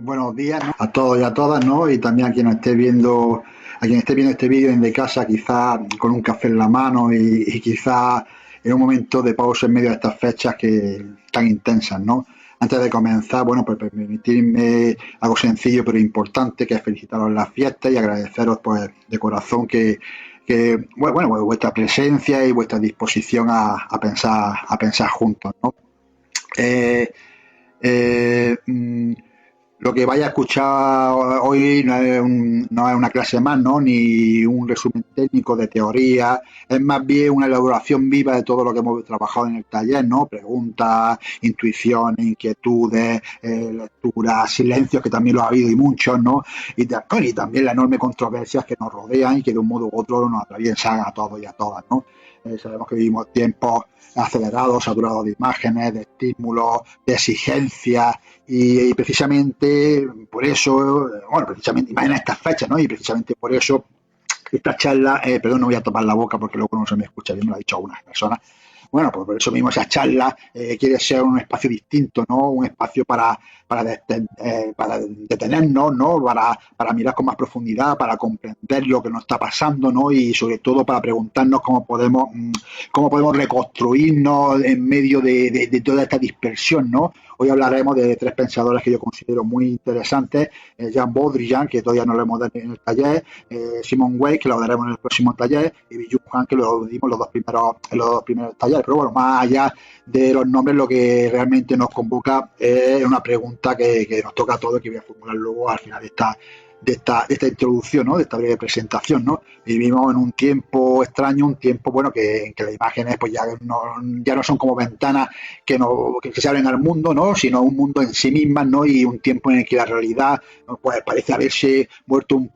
Buenos días, ¿no? A todos y a todas, ¿no? Y también a quien esté viendo este vídeo desde casa, quizá con un café en la mano y quizá en un momento de pausa en medio de estas fechas que tan intensas, ¿no? Antes de comenzar, bueno, pues permitirme algo sencillo pero importante, que es felicitaros en las fiestas y agradeceros, pues, de corazón bueno, pues, vuestra presencia y vuestra disposición a pensar juntos, ¿no? Eh, eh, mm, lo que vaya a escuchar hoy no es una clase más, ¿no? Ni un resumen técnico de teoría, es más bien una elaboración viva de todo lo que hemos trabajado en el taller, ¿no? Preguntas, intuiciones, inquietudes, lecturas, silencios, que también lo ha habido y muchos, ¿no? Y también las enormes controversias que nos rodean y que de un modo u otro nos atraviesan a todos y a todas, ¿no? Sabemos que vivimos tiempos acelerados, saturados de imágenes, de estímulos, de exigencias, y precisamente por eso, bueno, precisamente, más en estas fechas, ¿no? Y precisamente por eso esta charla, perdón, no voy a tomar la boca porque luego no se me escucha bien, me lo ha dicho algunas personas. Bueno, pues por eso mismo esa charla quiere ser un espacio distinto, ¿no? Un espacio para detenernos, ¿no? Para mirar con más profundidad, para comprender lo que nos está pasando, ¿no? Y sobre todo para preguntarnos cómo podemos reconstruirnos en medio de toda esta dispersión, ¿no? Hoy hablaremos de tres pensadores que yo considero muy interesantes: Jean Baudrillard, que todavía no lo hemos dado en el taller, Simon Weil, que lo daremos en el próximo taller, y Byung Han, que lo dimos en los dos primeros talleres. Pero bueno, más allá de los nombres, lo que realmente nos convoca es una pregunta que nos toca a todos, que voy a formular luego al final de esta introducción, ¿no? De esta breve presentación, ¿no? Vivimos en un tiempo extraño, un tiempo, bueno, en que las imágenes pues ya no son como ventanas que se abren al mundo, ¿no? Sino un mundo en sí mismas, ¿no? Y un tiempo en el que la realidad pues parece haberse vuelto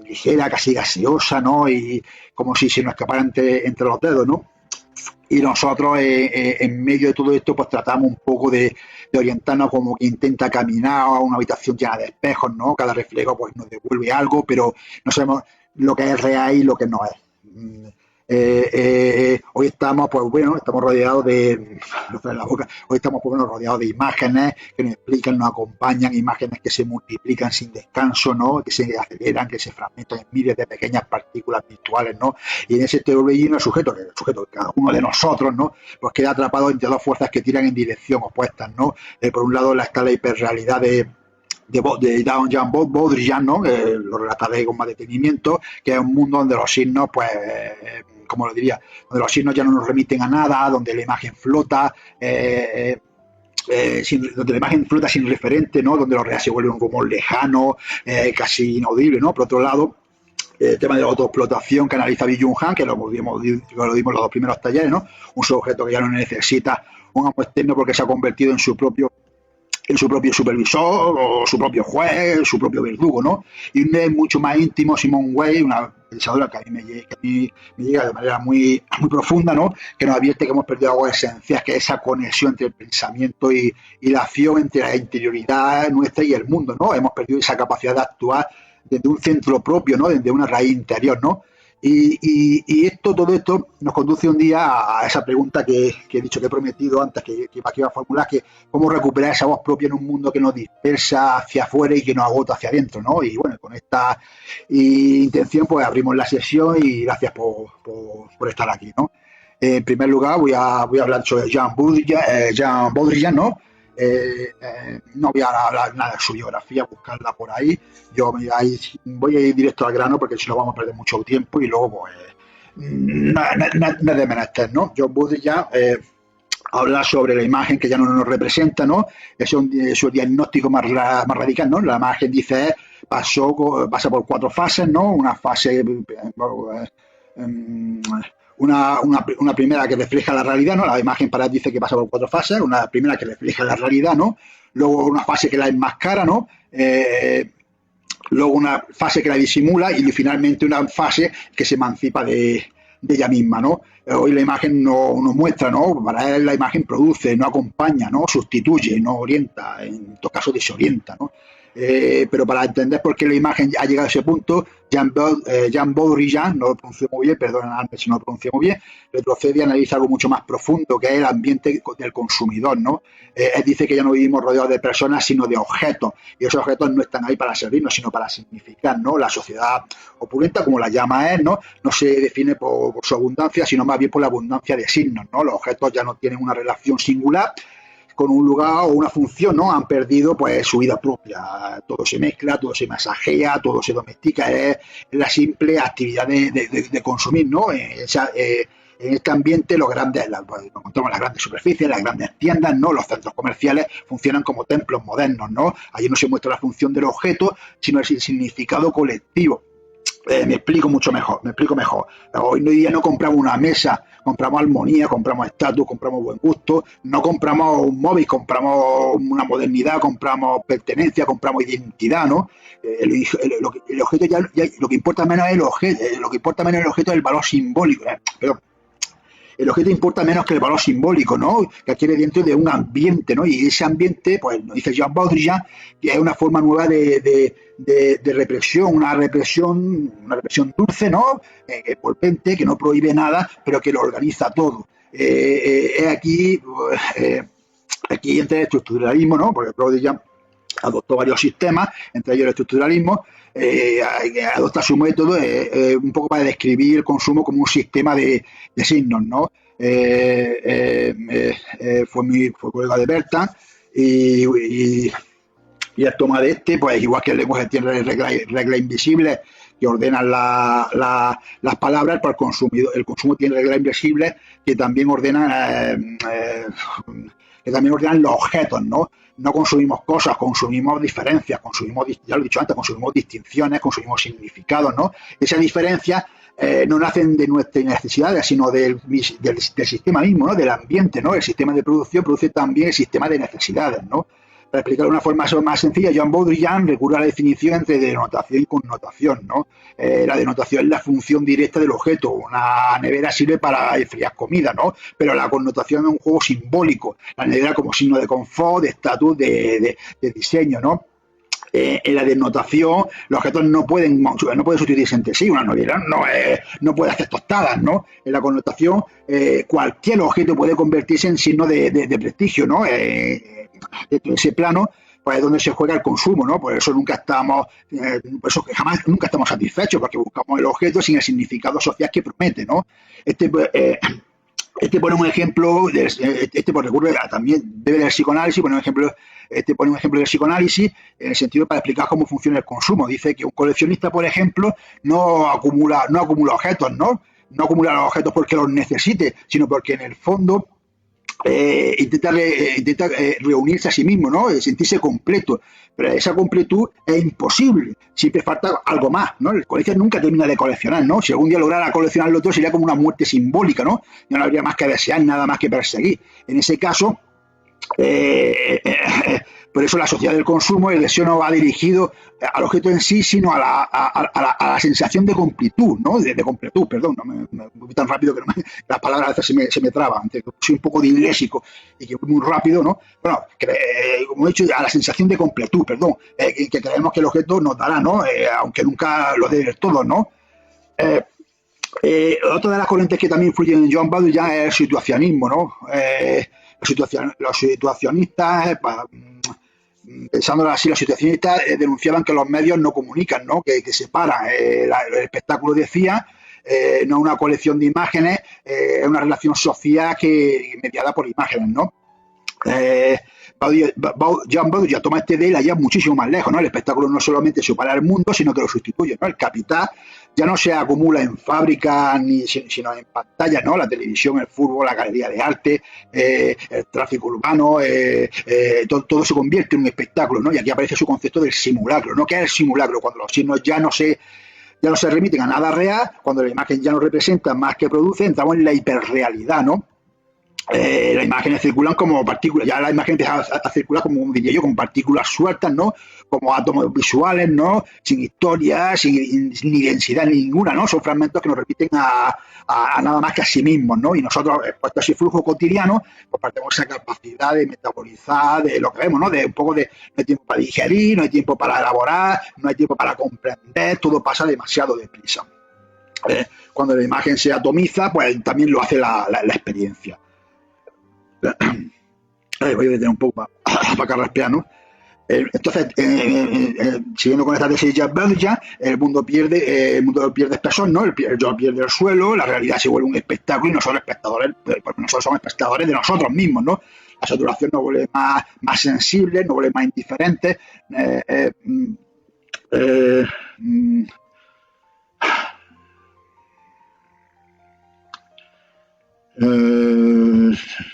ligera, casi gaseosa, ¿no? Y como si se nos escapara entre los dedos, ¿no? Y nosotros en medio de todo esto pues tratamos un poco de orientarnos, como que intenta caminar a una habitación llena de espejos, ¿no? Cada reflejo pues nos devuelve algo, pero no sabemos lo que es real y lo que no es. Hoy estamos, pues bueno, estamos rodeados hoy estamos pues, bueno, rodeados de imágenes que nos explican, nos acompañan, imágenes que se multiplican sin descanso, ¿no? Que se aceleran, que se fragmentan en miles de pequeñas partículas virtuales, ¿no? Y en ese torbellino el sujeto, cada uno de nosotros, ¿no? Pues queda atrapado entre dos fuerzas que tiran en dirección opuestas, ¿no? Por un lado la escala de hiperrealidad de Jean Baudrillard, ¿no? Lo relataré con más detenimiento, que es un mundo donde los signos, pues, como lo diría, donde los signos ya no nos remiten a nada, donde la imagen flota, donde la imagen flota sin referente, ¿no? Donde lo real se vuelve un rumor lejano, casi inaudible, ¿no? Por otro lado, el tema de la autoexplotación que analiza Byung Han, que lo dimos en los dos primeros talleres, ¿no? Un sujeto que ya no necesita un amo externo porque se ha convertido en su propio supervisor o su propio juez, su propio verdugo, ¿no? Y un nivel mucho más íntimo, Simone Weil, una pensadora que a mí me llega de manera muy profunda, ¿no? Que nos advierte que hemos perdido algo esencial, que es esa conexión entre el pensamiento y la acción, entre la interioridad nuestra y el mundo, ¿no? Hemos perdido esa capacidad de actuar desde un centro propio, ¿no? Desde una raíz interior, ¿no? Y todo esto nos conduce un día a esa pregunta que he dicho, que he prometido antes, que iba a formular, que cómo recuperar esa voz propia en un mundo que nos dispersa hacia afuera y que nos agota hacia adentro, ¿no? Y bueno, con esta intención pues abrimos la sesión y gracias por estar aquí, ¿no? En primer lugar voy a hablar sobre Jean Baudrillard, ¿no? No voy a hablar nada de su biografía, buscarla por ahí. Yo voy a ir directo al grano porque si no vamos a perder mucho tiempo y luego pues no es de menester, ¿no? John Baudrillard habla sobre la imagen que ya no nos representa, ¿no? Es su diagnóstico más radical, ¿no? La imagen dice pasa por 4 fases, ¿no? Una fase una primera que refleja la realidad, ¿no? La imagen para él dice que pasa por 4 fases, una primera que refleja la realidad, ¿no? Luego una fase que la enmascara, ¿no? Luego una fase que la disimula y finalmente una fase que se emancipa de ella misma, ¿no? Hoy la imagen no nos muestra, ¿no? Para él la imagen produce, no acompaña, ¿no? Sustituye, no orienta, en todo caso desorienta, ¿no? Pero para entender por qué la imagen ha llegado a ese punto, Jean Baudrillard, no lo pronuncio muy bien, perdóname si no lo pronuncio muy bien, retrocede y analiza algo mucho más profundo, que es el ambiente del consumidor, ¿no? Él dice que ya no vivimos rodeados de personas, sino de objetos, y esos objetos no están ahí para servirnos, sino para significar, ¿no? La sociedad opulenta, como la llama él, ¿no? No se define por su abundancia, sino más bien por la abundancia de signos, ¿no? Los objetos ya no tienen una relación singular con un lugar o una función, ¿no? Han perdido pues su vida propia. Todo se mezcla, todo se masajea, todo se domestica, es la simple actividad de consumir, ¿no? En este ambiente los grandes, pues, nos encontramos las grandes superficies, las grandes tiendas, ¿no? Los centros comerciales funcionan como templos modernos, ¿no? Allí no se muestra la función del objeto, sino el significado colectivo. Me explico mejor. Hoy en día no compramos una mesa, compramos armonía, compramos estatus, compramos buen gusto, no compramos un móvil, compramos una modernidad, compramos pertenencia, compramos identidad, ¿no? El objeto lo que importa menos es el objeto, lo que importa menos es el objeto es el valor simbólico, perdón. El objeto importa menos que el valor simbólico, ¿no? Que adquiere dentro de un ambiente, ¿no? Y ese ambiente, pues, nos dice Jean Baudrillard, que es una forma nueva de represión, una represión dulce, ¿no? Potente, que no prohíbe nada, pero que lo organiza todo. Aquí entra el estructuralismo, ¿no? Porque Baudrillard adoptó varios sistemas, entre ellos el estructuralismo, adopta su método un poco para describir el consumo como un sistema de signos, ¿no? Fue colega de Bertrand y el toma de pues igual que el lenguaje tiene reglas invisibles que ordenan las palabras, para el consumo tiene reglas invisibles que también ordenan los objetos, ¿no? No consumimos cosas, consumimos diferencias, ya lo he dicho antes, consumimos distinciones, consumimos significados, ¿no? Esas diferencias no nacen de nuestras necesidades, sino del sistema mismo, ¿no? Del ambiente, ¿no? El sistema de producción produce también el sistema de necesidades, ¿no? Para explicarlo de una forma más sencilla, Jean Baudrillard recurre a la definición entre denotación y connotación, ¿no? La denotación es la función directa del objeto. Una nevera sirve para enfriar comida, ¿no? Pero la connotación es un juego simbólico. La nevera como signo de confort, de estatus, de diseño, ¿no? En la denotación, los objetos no pueden sustituirse entre sí. Una nevera no puede hacer tostadas, ¿no? En la connotación, cualquier objeto puede convertirse en signo de prestigio, ¿no? Dentro de ese plano, pues es donde se juega el consumo, ¿no? Por eso nunca estamos satisfechos, porque buscamos el objeto sin el significado social que promete, ¿no? Este pone un ejemplo, recurre también debe del psicoanálisis, pone un ejemplo del psicoanálisis en el sentido para explicar cómo funciona el consumo. Dice que un coleccionista, por ejemplo, no acumula objetos, ¿no? No acumula los objetos porque los necesite, sino porque en el fondo intenta reunirse a sí mismo, ¿no? Sentirse completo, pero esa completud es imposible, siempre falta algo más, ¿no? El coleccionista nunca termina de coleccionar, ¿no? Si algún día lograra coleccionar lo otro sería como una muerte simbólica, ¿no? Ya no habría más que desear, nada más que perseguir. En ese caso, por eso la sociedad del consumo, el deseo no va dirigido al objeto en sí, sino a la sensación de completud, ¿no? De completud, perdón, no me voy tan rápido que las palabras a veces se me traban, soy un poco disléxico y que voy muy rápido, ¿no? Bueno, como he dicho, a la sensación de completud, perdón, que creemos que el objeto nos dará, ¿no? Aunque nunca lo dé del todo, ¿no? Otra de las corrientes que también influyen en Jean Baudrillard es el situacionismo, ¿no? Los situacionistas, pensándolo así, los situacionistas denunciaban que los medios no comunican, ¿no? Que separan. El espectáculo, decía, no es una colección de imágenes, es una relación social mediada por imágenes, ¿no? Jean Baudrillard toma este de la lleva muchísimo más lejos, ¿no? El espectáculo no solamente supera el mundo, sino que lo sustituye, ¿no? El capital ya no se acumula en fábricas sino en pantallas, ¿no? La televisión, el fútbol, la galería de arte, el tráfico urbano, todo se convierte en un espectáculo, ¿no? Y aquí aparece su concepto del simulacro, ¿no? ¿Qué es el simulacro? Cuando los signos ya no se remiten a nada real, cuando la imagen ya no representa más que produce, entramos en la hiperrealidad, ¿no? Las imágenes circulan como partículas, ya la imagen empieza a circular, como diría yo, como partículas sueltas, ¿no? Como átomos visuales, ¿no? Sin historia, sin ni densidad ninguna, ¿no? Son fragmentos que nos repiten a nada más que a sí mismos, ¿no? Y nosotros, puesto ese flujo cotidiano, pues perdemos esa capacidad de metabolizar de lo que vemos, ¿no? De un poco de no hay tiempo para digerir, no hay tiempo para elaborar, no hay tiempo para comprender, todo pasa demasiado deprisa. Cuando la imagen se atomiza, pues también lo hace la experiencia. Voy a detener un poco para carraspear, ¿no? Entonces, siguiendo con esta tesis de Jack Belger, el mundo pierde espesor, ¿no? El yo pierde el suelo, la realidad se vuelve un espectáculo y nosotros espectadores, porque nosotros somos espectadores de nosotros mismos, ¿no? La saturación nos vuelve más sensibles, nos vuelve más indiferentes.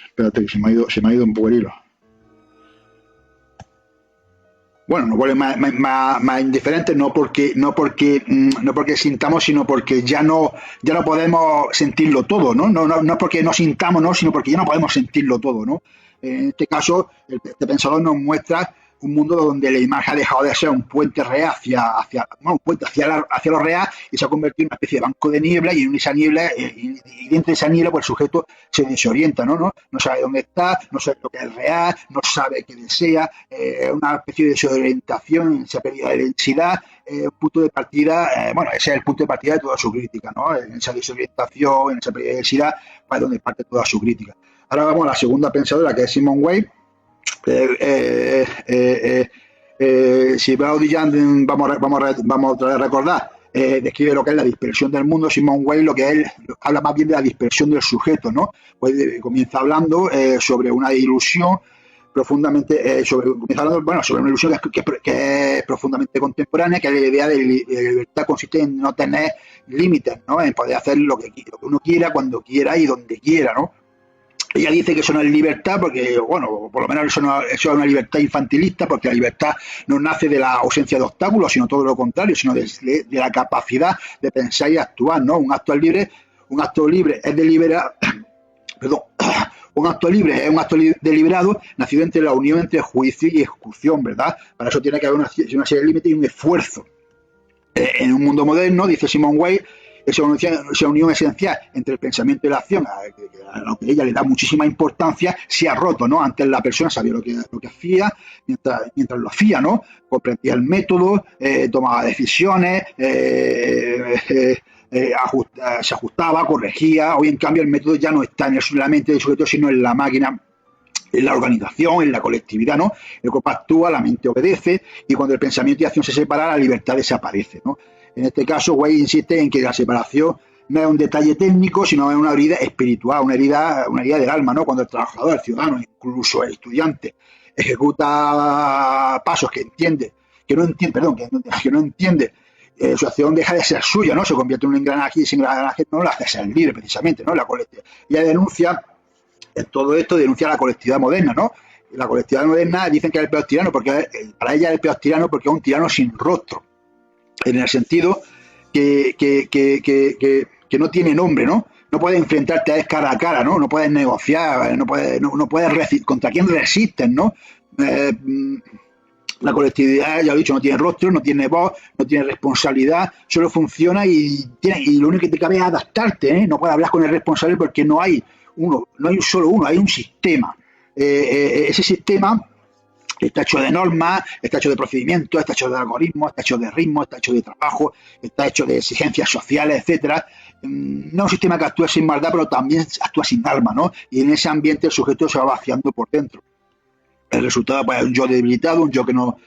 Espérate que se me ha ido un poco el hilo. Bueno, nos vuelve más indiferentes no porque sintamos, sino porque ya no podemos sentirlo todo, ¿no? No porque no sintamos, ¿no? Sino porque ya no podemos sentirlo todo, ¿no? En este caso, este pensador nos muestra un mundo donde la imagen ha dejado de ser un puente real hacia lo real y se ha convertido en una especie de banco de niebla, y en esa niebla, y dentro de esa niebla, pues el sujeto se desorienta, ¿no? No sabe dónde está, no sabe lo que es real, no sabe qué desea, una especie de desorientación, se ha perdido la densidad, un punto de partida, ese es el punto de partida de toda su crítica, ¿no? En esa desorientación, en esa pérdida de densidad, pues es donde parte toda su crítica. Ahora vamos a la segunda pensadora, que es Simone Weil. Si Baudrillard vamos a recordar, describe lo que es la dispersión del mundo. Simone Weil lo que él habla más bien de la dispersión del sujeto, ¿no? Pues comienza hablando sobre una ilusión profundamente sobre una ilusión que es profundamente contemporánea, que es la idea de libertad consiste en no tener límites, ¿no? En poder hacer lo que uno quiera, cuando quiera y donde quiera, ¿no? Ella dice que eso no es libertad porque, bueno, por lo menos eso es una libertad infantilista, porque la libertad no nace de la ausencia de obstáculos, sino todo lo contrario, sino de la capacidad de pensar y actuar, ¿no? Un acto libre es deliberado, perdón, un acto libre es un acto deliberado nacido entre la unión entre juicio y ejecución, ¿verdad? Para eso tiene que haber una serie de límites y un esfuerzo. En un mundo moderno, dice Simone Weil, esa unión esencial entre el pensamiento y la acción, a lo que ella le da muchísima importancia, se ha roto, ¿no? Antes la persona sabía lo que hacía, mientras lo hacía, ¿no? Comprendía el método, tomaba decisiones, se ajustaba, corregía. Hoy, en cambio, el método ya no está en la mente del sujeto, sino en la máquina, en la organización, en la colectividad, ¿no? El cuerpo actúa, la mente obedece, y cuando el pensamiento y la acción se separan, la libertad desaparece, ¿no? En este caso, Weil insiste en que la separación no es un detalle técnico, sino es una herida espiritual, una herida del alma, ¿no? Cuando el trabajador, el ciudadano, incluso el estudiante, ejecuta pasos que no entiende, su acción deja de ser suya, ¿no? Se convierte en un engranaje, y ese engranaje no lo hace ser libre, precisamente, ¿no? La colectividad. Ella denuncia, en todo esto, denuncia la colectividad moderna, ¿no? La colectividad moderna dicen que es el peor tirano, porque para ella es el peor tirano porque es un tirano sin rostro, en el sentido que no tiene nombre, ¿no? No puedes enfrentarte a él cara a cara, ¿no? No puedes negociar, no puedes contra quién resistes, ¿no? La colectividad, ya lo he dicho, no tiene rostro, no tiene voz, no tiene responsabilidad, solo funciona y lo único que te cabe es adaptarte, ¿eh? No puedes hablar con el responsable porque no hay solo uno, hay un sistema. Ese sistema está hecho de normas, está hecho de procedimientos, está hecho de algoritmos, está hecho de ritmos, está hecho de trabajo, está hecho de exigencias sociales, etcétera. No es un sistema que actúa sin maldad, pero también actúa sin arma, ¿no? Y en ese ambiente el sujeto se va vaciando por dentro. El resultado, pues, es un yo debilitado, un yo que no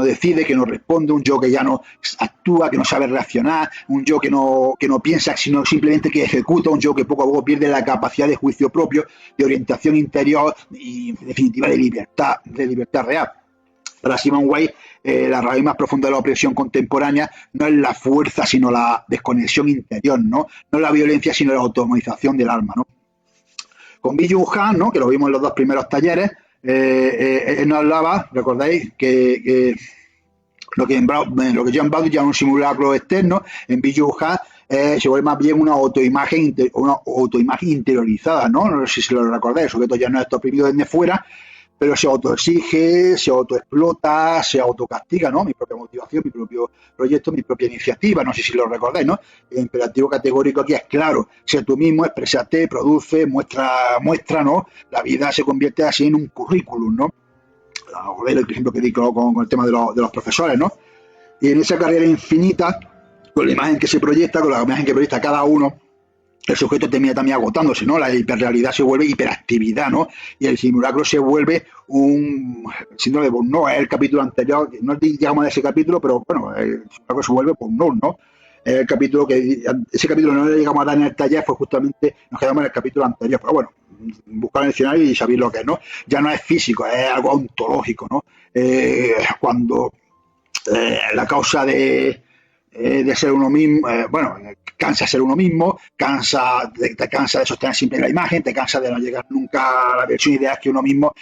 decide, que no responde, un yo que ya no actúa, que no sabe reaccionar, un yo que no piensa, sino simplemente que ejecuta, un yo que poco a poco pierde la capacidad de juicio propio, de orientación interior y, en definitiva, de libertad real. Para Simone Weil, la raíz más profunda de la opresión contemporánea no es la fuerza, sino la desconexión interior, ¿no? No es la violencia, sino la automatización del alma, ¿no? Con Byung-Chul Han, ¿no? Que lo vimos en los dos primeros talleres, él nos hablaba, recordáis, que lo que John Bowlby llama un simulacro externo, en Byung-Chul Han se vuelve más bien una autoimagen interiorizada, ¿no? No sé si se lo recordáis, el sujeto ya no está oprimido desde fuera, pero se autoexige, se autoexplota, se autocastiga, ¿no? Mi propia motivación, mi propio proyecto, mi propia iniciativa, no sé si lo recordáis, ¿no? El imperativo categórico aquí es claro, sé tú mismo, exprésate, produce, muestra, ¿no? La vida se convierte así en un currículum, ¿no? Joder, el ejemplo que di con el tema de los profesores, ¿no? Y en esa carrera infinita, con la imagen que se proyecta, con la imagen que proyecta cada uno, el sujeto termina también agotándose, ¿no? La hiperrealidad se vuelve hiperactividad, ¿no? Y el simulacro se vuelve un síndrome de burnout. Es el capítulo anterior, no llegamos a ese capítulo, pero bueno, el simulacro se vuelve burnout, ¿no? El capítulo que ese capítulo no le llegamos a dar en el taller, fue justamente, nos quedamos en el capítulo anterior, pero bueno, buscar en el diccionario y sabéis lo que es, ¿no? Ya no es físico, es algo ontológico, ¿no? Cuando la causa de ser uno mismo, bueno, cansa de ser uno mismo, te cansa de sostener siempre la imagen, te cansa de no llegar nunca a la versión ideal que uno mismo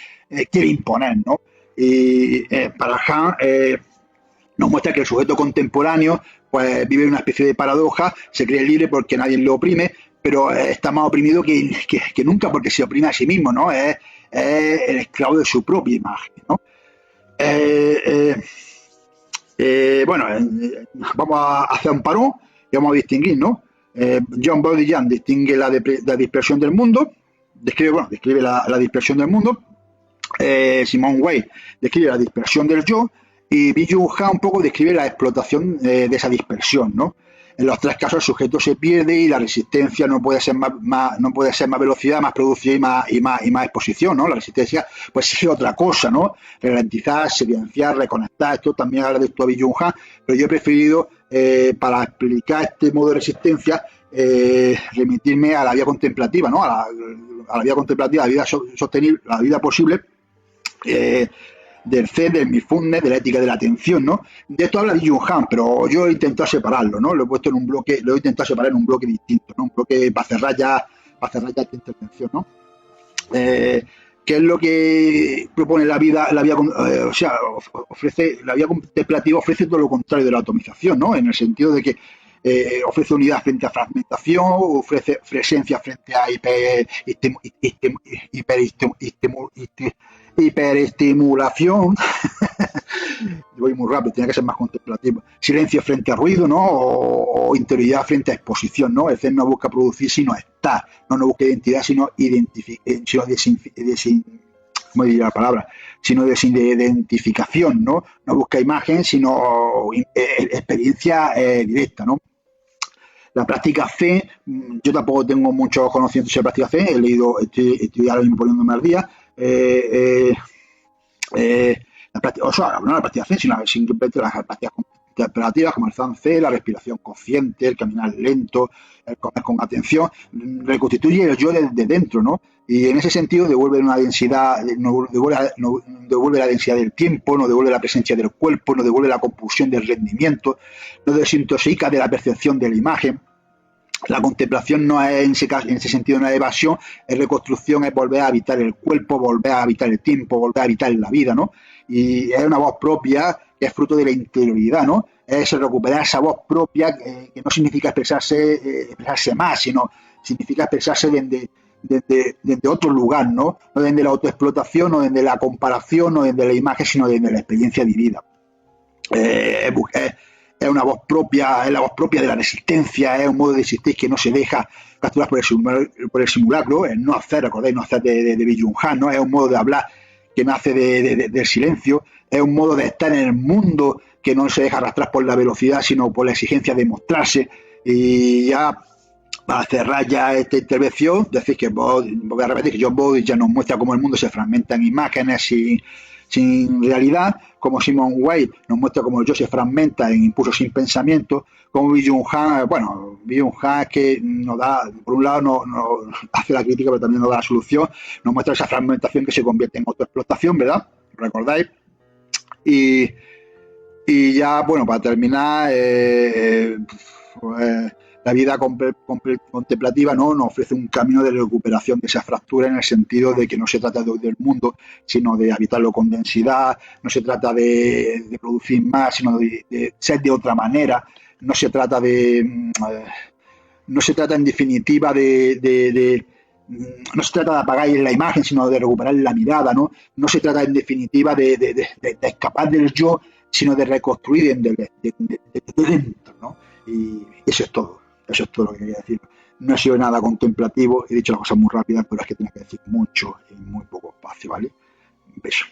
quiere imponer, ¿no? Y para Han nos muestra que el sujeto contemporáneo pues vive una especie de paradoja, se cree libre porque nadie lo oprime, pero está más oprimido que nunca porque se oprime a sí mismo, ¿no? Es el esclavo de su propia imagen, ¿no? Bueno, vamos a hacer un parón y vamos a distinguir, ¿no? John Bodian distingue la dispersión del mundo, describe la dispersión del mundo. Simone Weil describe la dispersión del yo y Byung Han un poco describe la explotación de esa dispersión, ¿no? En los tres casos el sujeto se pierde y la resistencia no puede ser no puede ser más velocidad, más producción y más exposición, ¿no? La resistencia pues es otra cosa, ¿no? Ralentizar, silenciar, reconectar, esto también habla de esto a Byung Han, pero yo he preferido para explicar este modo de resistencia remitirme a la vía contemplativa, ¿no? A la vía contemplativa, a la vida sostenible, a la vida posible, del Zen, del mindfulness, de la ética de la atención, ¿no? De esto habla Byung Han, pero yo he intentado separarlo, ¿no? Lo he puesto en un bloque, lo he intentado separar en un bloque distinto, ¿no? Un bloque para cerrar ya esta intervención, ¿no? ¿Qué es lo que propone la vida, o sea, ofrece, la vida contemplativa ofrece todo lo contrario de la atomización, ¿no? En el sentido de que ofrece unidad frente a fragmentación, ofrece presencia frente a hiperestimulación. Voy muy rápido, tiene que ser más contemplativo. Silencio frente a ruido, ¿no? O interioridad frente a exposición, ¿no? El Zen no busca producir, sino estar. No busca identidad, sino ¿cómo diría la palabra? Sino de identificación, ¿no? No busca imagen, sino experiencia directa, ¿no? La práctica Zen, yo tampoco tengo muchos conocimientos sobre práctica Zen, he leído, estoy ahora mismo poniéndome al día. La práctica Zen, sino simplemente las prácticas contemplativas como el Zazen, la respiración consciente, el caminar lento, el comer con atención, reconstituye el yo de dentro, ¿no? Y en ese sentido devuelve una densidad, no devuelve la densidad del tiempo, no devuelve la presencia del cuerpo, no devuelve la compulsión del rendimiento, no desintoxica de la percepción de la imagen. La contemplación no es, en ese sentido, una evasión, es reconstrucción, es volver a habitar el cuerpo, volver a habitar el tiempo, volver a habitar la vida, ¿no? Y es una voz propia que es fruto de la interioridad, ¿no? Es recuperar esa voz propia que no significa expresarse más, sino significa expresarse desde otro lugar, ¿no? No desde la autoexplotación, no desde la comparación, no desde la imagen, sino desde la experiencia vivida. Es una voz propia, es la voz propia de la resistencia, es un modo de existir que no se deja capturar por el simulacro, el no hacer, recordáis, no hacer de Byung Han, ¿no? Es un modo de hablar que nace del silencio, es un modo de estar en el mundo que no se deja arrastrar por la velocidad, sino por la exigencia de mostrarse. Y ya, para cerrar ya esta intervención, decir que voy a repetir que John Bowlby ya nos muestra cómo el mundo se fragmenta en imágenes sin realidad, como Simone Weil nos muestra cómo el yo se fragmenta en impulsos sin pensamiento, como Byung Han, Byung Han es que nos da, por un lado no hace la crítica, pero también nos da la solución, nos muestra esa fragmentación que se convierte en autoexplotación, ¿verdad? ¿Recordáis? Y ya, bueno, para terminar, la vida contemplativa, ¿no? Nos ofrece un camino de recuperación de esa fractura, en el sentido de que no se trata de huir del mundo, sino de habitarlo con densidad, no se trata de producir más, sino de ser de otra manera, no se trata en definitiva de no se trata de apagar la imagen, sino de recuperar la mirada, ¿no? No se trata, en definitiva, de escapar del yo, sino de reconstruir de dentro, ¿no? Y eso es todo lo que quería decir. No he sido nada contemplativo, he dicho las cosas muy rápidas, pero es que tenía que decir mucho en muy poco espacio, ¿vale? Un beso.